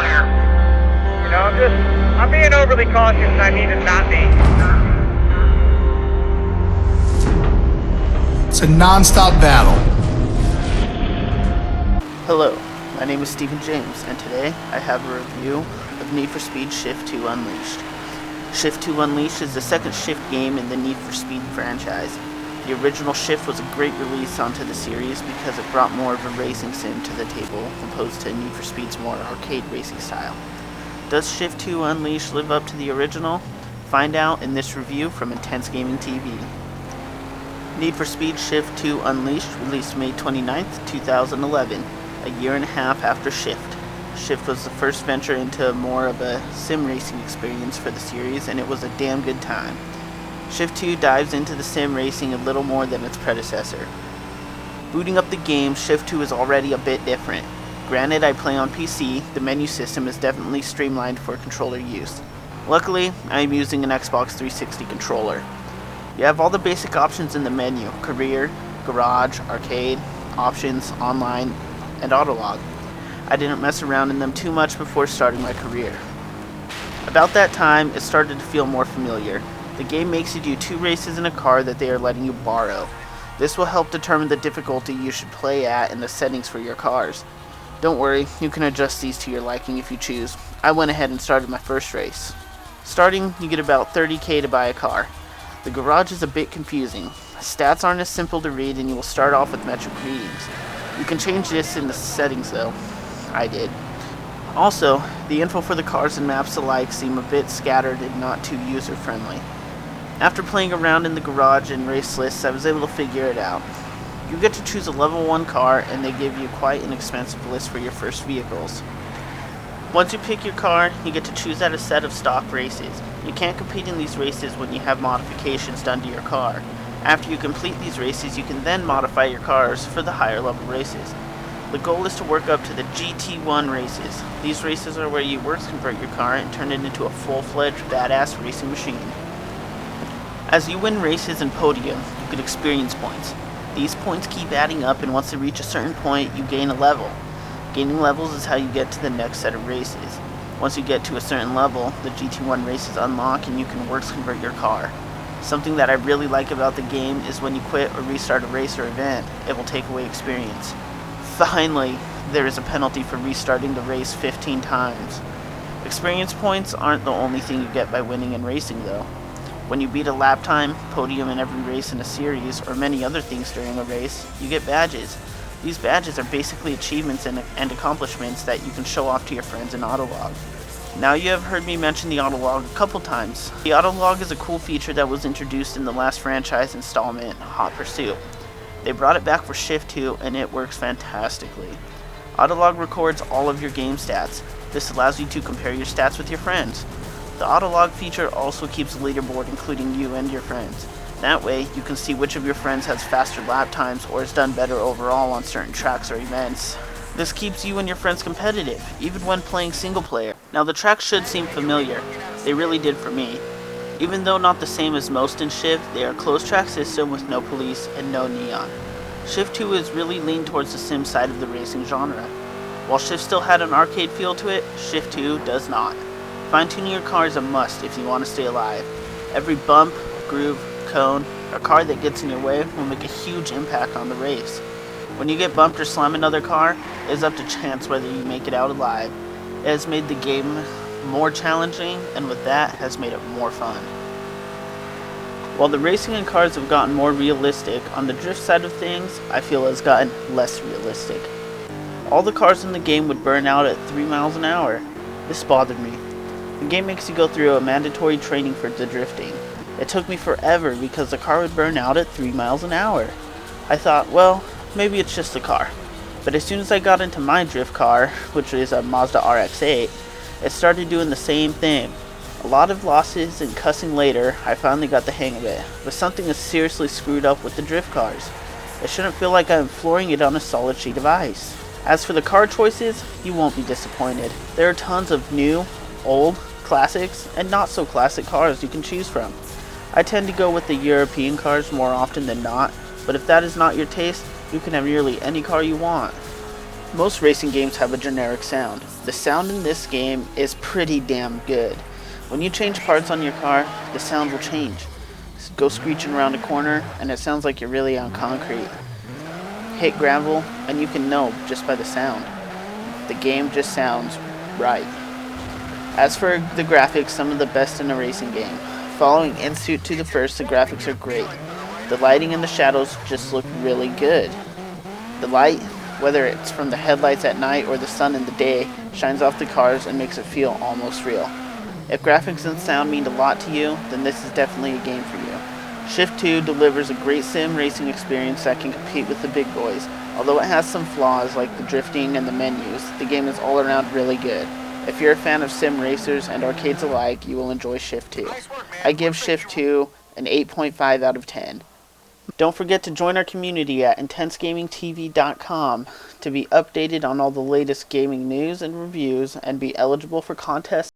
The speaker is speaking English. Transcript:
You know, I'm being overly cautious and I need to not be. It's a non-stop battle. Hello, my name is Stephen James, and today I have a review of Need for Speed Shift 2 Unleashed. Shift 2 Unleashed is the second Shift game in the Need for Speed franchise. The original Shift was a great release onto the series because it brought more of a racing sim to the table opposed to Need for Speed's more arcade racing style. Does Shift 2 Unleashed live up to the original? Find out in this review from Intense Gaming TV. Need for Speed Shift 2 Unleashed released May 29th, 2011, a year and a half after Shift. Shift was the first venture into more of a sim racing experience for the series, and it was a damn good time. Shift 2 dives into the sim racing a little more than its predecessor. Booting up the game, Shift 2 is already a bit different. Granted, I play on PC, the menu system is definitely streamlined for controller use. Luckily, I am using an Xbox 360 controller. You have all the basic options in the menu: career, garage, arcade, options, online, and autolog. I didn't mess around in them too much before starting my career. About that time, it started to feel more familiar. The game makes you do 2 races in a car that they are letting you borrow. This will help determine the difficulty you should play at and the settings for your cars. Don't worry, you can adjust these to your liking if you choose. I went ahead and started my first race. Starting, you get about $30,000 to buy a car. The garage is a bit confusing. Stats aren't as simple to read, and you will start off with metric readings. You can change this in the settings though. I did. Also, the info for the cars and maps alike seem a bit scattered and not too user-friendly. After playing around in the garage and race lists, I was able to figure it out. You get to choose a level 1 car, and they give you quite an expensive list for your first vehicles. Once you pick your car, you get to choose out a set of stock races. You can't compete in these races when you have modifications done to your car. After you complete these races, you can then modify your cars for the higher level races. The goal is to work up to the GT1 races. These races are where you works convert your car and turn it into a full-fledged badass racing machine. As you win races and podium, you get experience points. These points keep adding up, and once they reach a certain point, you gain a level. Gaining levels is how you get to the next set of races. Once you get to a certain level, the GT1 races unlock and you can works convert your car. Something that I really like about the game is when you quit or restart a race or event, it will take away experience. Finally, there is a penalty for restarting the race 15 times. Experience points aren't the only thing you get by winning and racing though. When you beat a lap time, podium in every race in a series, or many other things during a race, you get badges. These badges are basically achievements and accomplishments that you can show off to your friends in Autolog. Now you have heard me mention the Autolog a couple times. The Autolog is a cool feature that was introduced in the last franchise installment, Hot Pursuit. They brought it back for Shift 2 and it works fantastically. Autolog records all of your game stats. This allows you to compare your stats with your friends. The Autolog feature also keeps a leaderboard including you and your friends. That way, you can see which of your friends has faster lap times or has done better overall on certain tracks or events. This keeps you and your friends competitive, even when playing single player. Now the tracks should seem familiar. They really did for me. Even though not the same as most in Shift, they are a closed track system with no police and no neon. Shift 2 is really leaned towards the sim side of the racing genre. While Shift still had an arcade feel to it, Shift 2 does not. Fine-tuning your car is a must if you want to stay alive. Every bump, groove, cone, or car that gets in your way will make a huge impact on the race. When you get bumped or slam another car, it is up to chance whether you make it out alive. It has made the game more challenging, and with that has made it more fun. While the racing in cars have gotten more realistic, on the drift side of things, I feel it has gotten less realistic. All the cars in the game would burn out at 3 miles an hour. This bothered me. The game makes you go through a mandatory training for the drifting. It took me forever because the car would burn out at 3 miles an hour. I thought, well, maybe it's just the car. But as soon as I got into my drift car, which is a Mazda RX-8, it started doing the same thing. A lot of losses and cussing later, I finally got the hang of it. But something is seriously screwed up with the drift cars. It shouldn't feel like I'm flooring it on a solid sheet of ice. As for the car choices, you won't be disappointed. There are tons of new, old, classics, and not so classic cars you can choose from. I tend to go with the European cars more often than not, but if that is not your taste, you can have nearly any car you want. Most racing games have a generic sound. The sound in this game is pretty damn good. When you change parts on your car, the sound will change. Go screeching around a corner and it sounds like you're really on concrete. Hit gravel and you can know just by the sound. The game just sounds right. As for the graphics, some of the best in a racing game. Following in suit to the first, the graphics are great. The lighting and the shadows just look really good. The light, whether it's from the headlights at night or the sun in the day, shines off the cars and makes it feel almost real. If graphics and sound mean a lot to you, then this is definitely a game for you. Shift 2 delivers a great sim racing experience that can compete with the big boys. Although it has some flaws like the drifting and the menus, the game is all around really good. If you're a fan of sim racers and arcades alike, you will enjoy Shift 2. I give Shift 2 an 8.5 out of 10. Don't forget to join our community at intensegamingtv.com to be updated on all the latest gaming news and reviews and be eligible for contests